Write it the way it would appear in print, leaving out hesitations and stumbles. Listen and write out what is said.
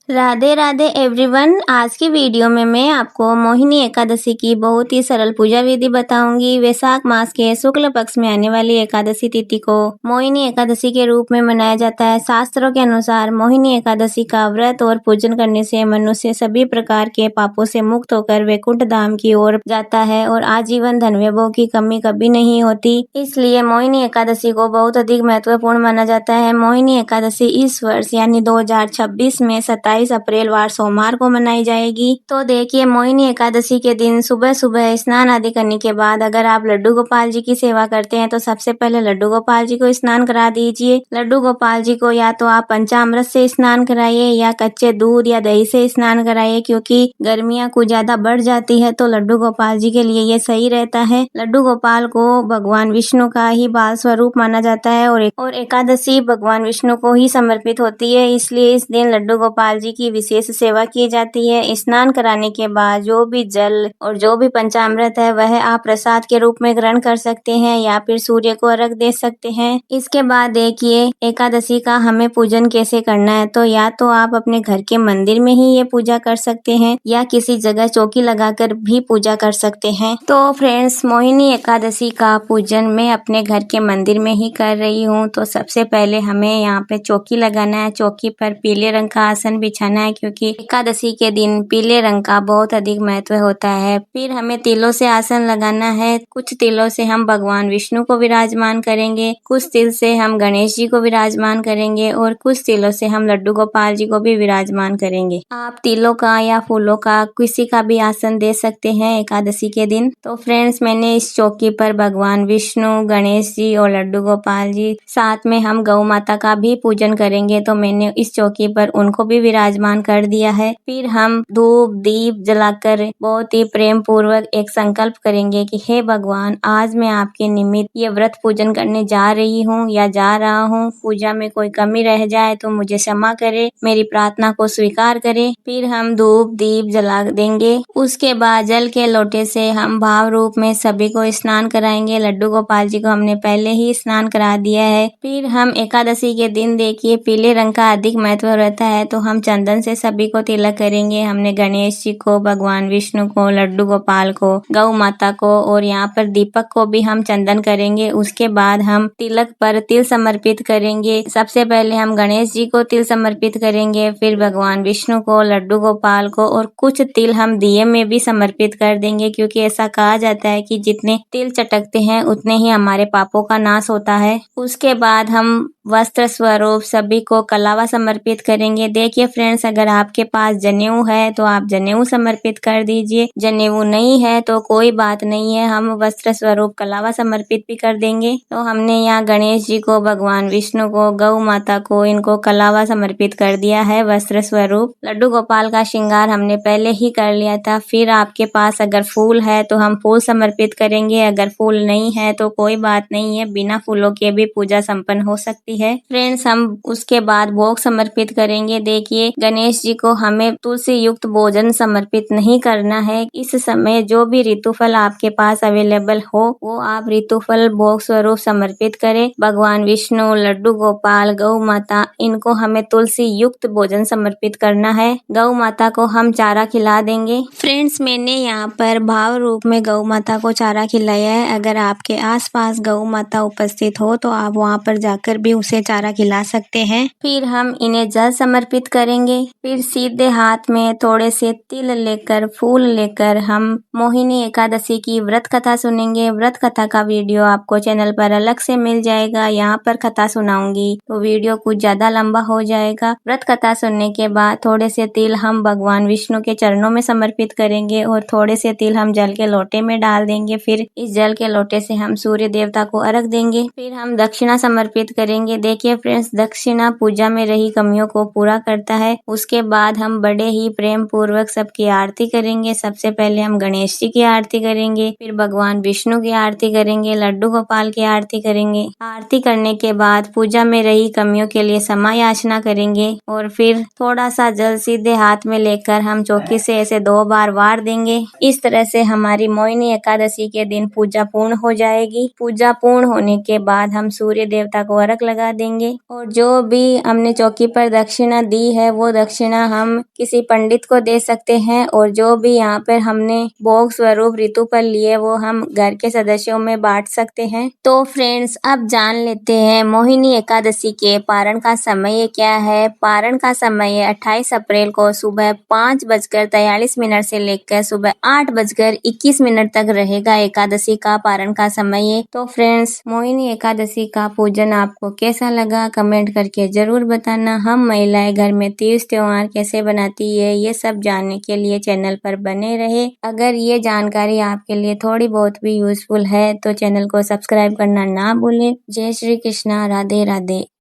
Radhe Radhe everyone. आज की video में मैं आपको मोहिनी एकादशी की बहुत ही सरल पूजा विधि बताऊंगी। वैशाख मास के शुक्ल पक्ष में आने वाली एकादशी तिथि को मोहिनी एकादशी के रूप में मनाया जाता है। शास्त्रों के अनुसार मोहिनी एकादशी का व्रत और पूजन करने से मनुष्य सभी प्रकार के पापों से मुक्त होकर वैकुंठ धाम की ओर जाता है और आजीवन धन वैभव की कमी कभी नहीं होती। इसलिए मोहिनी एकादशी को बहुत अधिक महत्वपूर्ण माना जाता है। मोहिनी एकादशी इस वर्ष यानी 2026 में 27 अप्रैल वार सोमवार को मनाई जाएगी। तो देखिए, मोहिनी एकादशी के दिन सुबह सुबह स्नान आदि करने के बाद अगर आप लड्डू गोपाल जी की सेवा करते हैं तो सबसे पहले लड्डू गोपाल जी को स्नान करा दीजिए। लड्डू गोपाल जी को या तो आप पंचामृत से स्नान कराइए या कच्चे दूध या दही से स्नान कराइए, क्योंकि गर्मियां कुछ ज्यादा बढ़ जाती है तो लड्डू गोपाल जी के लिए ये सही रहता है। लड्डू गोपाल को भगवान विष्णु का ही बाल स्वरूप माना जाता है और एकादशी भगवान विष्णु को ही समर्पित होती है, इसलिए इस दिन लड्डू गोपाल जी की विशेष सेवा की जाती है। स्नान कराने के बाद जो भी जल और जो भी पंचामृत है वह आप प्रसाद के रूप में ग्रहण कर सकते हैं या फिर सूर्य को अर्घ दे सकते हैं। इसके बाद देखिए, एकादशी का हमें पूजन कैसे करना है। तो या तो आप अपने घर के मंदिर में ही ये पूजा कर सकते हैं या किसी जगह चौकी लगाकर भी पूजा कर सकते हैं। तो फ्रेंड्स, मोहिनी एकादशी का पूजन मैं अपने घर के मंदिर में ही कर रही हूँ। तो सबसे पहले हमें यहाँ पे चौकी लगाना है। चौकी पर पीले रंग का आसन बिछाना है, क्योंकि एकादशी के दिन पीले रंग का बहुत अधिक महत्व होता है। फिर हमें तिलों से आसन लगाना है। कुछ तिलों से हम भगवान विष्णु को विराजमान करेंगे, कुछ तिल से हम गणेश जी को विराजमान करेंगे और कुछ तिलों से हम लड्डू गोपाल जी को भी विराजमान करेंगे। आप तिलों का या फूलों का किसी का भी आसन दे सकते हैं एकादशी के दिन। तो फ्रेंड्स, मैंने इस चौकी पर भगवान विष्णु, गणेश जी और लड्डू गोपाल जी, साथ में हम गौ माता का भी पूजन करेंगे, तो मैंने इस चौकी पर उनको भी विराजमान कर दिया है। फिर हम धूप दीप जलाकर बहुत ही प्रेम पूर्वक एक संकल्प करेंगे कि हे भगवान, आज मैं आपके निमित्त ये व्रत पूजन करने जा रही हूँ या जा रहा हूँ। पूजा में कोई कमी रह जाए तो मुझे क्षमा करे, मेरी प्रार्थना को स्वीकार करे। फिर हम धूप दीप जला देंगे। उसके बाद जल के लोटे से हम भाव रूप में सभी को स्नान कराएंगे। लड्डू गोपाल जी को हमने पहले ही स्नान करा दिया है। फिर हम एकादशी के दिन देखिए, पीले रंग का अधिक महत्व रहता है, तो हम चंदन से सभी को तिलक करेंगे। हमने गणेश जी को, भगवान विष्णु को, लड्डू गोपाल को, गौ माता को और यहाँ पर दीपक को भी हम चंदन करेंगे। उसके बाद हम तिलक पर तिल समर्पित करेंगे। सबसे पहले हम गणेश जी को तिल समर्पित करेंगे, फिर भगवान विष्णु को, लड्डू गोपाल को और कुछ तिल हम दिए में भी समर्पित कर देंगे, क्योंकि ऐसा कहा जाता है कि जितने तिल चटकते हैं उतने ही हमारे पापों का नाश होता है। उसके बाद हम वस्त्र स्वरूप सभी को कलावा समर्पित करेंगे। देखिए फ्रेंड्स, अगर आपके पास जनेऊ है तो आप जनेऊ समर्पित कर दीजिए, जनेऊ नहीं है तो कोई बात नहीं है, हम वस्त्र स्वरूप कलावा समर्पित भी कर देंगे। तो हमने यहाँ गणेश जी को, भगवान विष्णु को, गौ माता को, इनको कलावा समर्पित कर दिया है वस्त्र स्वरूप। लड्डू गोपाल का श्रृंगार हमने पहले ही कर लिया था। फिर आपके पास अगर फूल है तो हम फूल समर्पित करेंगे, अगर फूल नहीं है तो कोई बात नहीं है, बिना फूलों के भी पूजा संपन्न हो सकती है। फ्रेंड्स, हम उसके बाद भोग समर्पित करेंगे। देखिए, गणेश जी को हमें तुलसी युक्त भोजन समर्पित नहीं करना है। इस समय जो भी ऋतुफल आपके पास अवेलेबल हो वो आप ऋतुफल भोग स्वरूप समर्पित करें। भगवान विष्णु, लड्डू गोपाल, गौ माता, इनको हमें तुलसी युक्त भोजन समर्पित करना है। गौ माता को हम चारा खिला देंगे। फ्रेंड्स, मैंने यहाँ पर भाव रूप में गौ माता को चारा खिलाया है। अगर आपके आसपास गौ माता उपस्थित हो तो आप वहाँ पर जाकर भी उसे चारा खिला सकते हैं। फिर हम इन्हें जल समर्पित करेंगे। फिर सीधे हाथ में थोड़े से तिल लेकर, फूल लेकर हम मोहिनी एकादशी की व्रत कथा सुनेंगे। व्रत कथा का वीडियो आपको चैनल पर अलग से मिल जाएगा। यहाँ पर कथा सुनाऊंगी तो वीडियो कुछ ज्यादा लंबा हो जाएगा। व्रत कथा सुनने के बाद थोड़े से तिल हम भगवान विष्णु के चरणों में समर्पित करेंगे और थोड़े से तिल हम जल के लोटे में डाल देंगे। फिर इस जल के लोटे से हम सूर्य देवता को अर्घ देंगे। फिर हम दक्षिणा समर्पित करेंगे। देखिए फ्रेंड्स, दक्षिणा पूजा में रही कमियों को पूरा करता है। उसके बाद हम बड़े ही प्रेम पूर्वक सबकी आरती करेंगे। सबसे पहले हम गणेश जी की आरती करेंगे, फिर भगवान विष्णु की आरती करेंगे, लड्डू गोपाल की आरती करेंगे। आरती करने के बाद पूजा में रही कमियों के लिए क्षमा याचना करेंगे और फिर थोड़ा सा जल सीधे हाथ में लेकर हम चौकी से ऐसे 2 बार वार देंगे। इस तरह से हमारी मोहिनी एकादशी के दिन पूजा पूर्ण हो जाएगी। पूजा पूर्ण होने के बाद हम सूर्य देवता को अर्घ लगा देंगे और जो भी हमने चौकी पर दक्षिणा दी है वो दक्षिणा हम किसी पंडित को दे सकते हैं और जो भी यहाँ पर हमने भोग स्वरूप ऋतु पर लिए वो हम घर के सदस्यों में बांट सकते हैं। तो फ्रेंड्स अब जान लेते हैं मोहिनी एकादशी के पारण का समय क्या है। पारण का समय 28 अप्रैल को सुबह 5:43 से लेकर सुबह 8:21 तक रहेगा एकादशी का पारण का समय। तो फ्रेंड्स मोहिनी एकादशी का पूजन आपको कैसा लगा कमेंट करके जरूर बताना। हम महिलाएं घर में तीज त्योहार कैसे बनाती है ये सब जानने के लिए चैनल पर बने रहे। अगर ये जानकारी आपके लिए थोड़ी बहुत भी यूजफुल है तो चैनल को सब्सक्राइब करना ना भूलें। जय श्री कृष्णा, राधे राधे।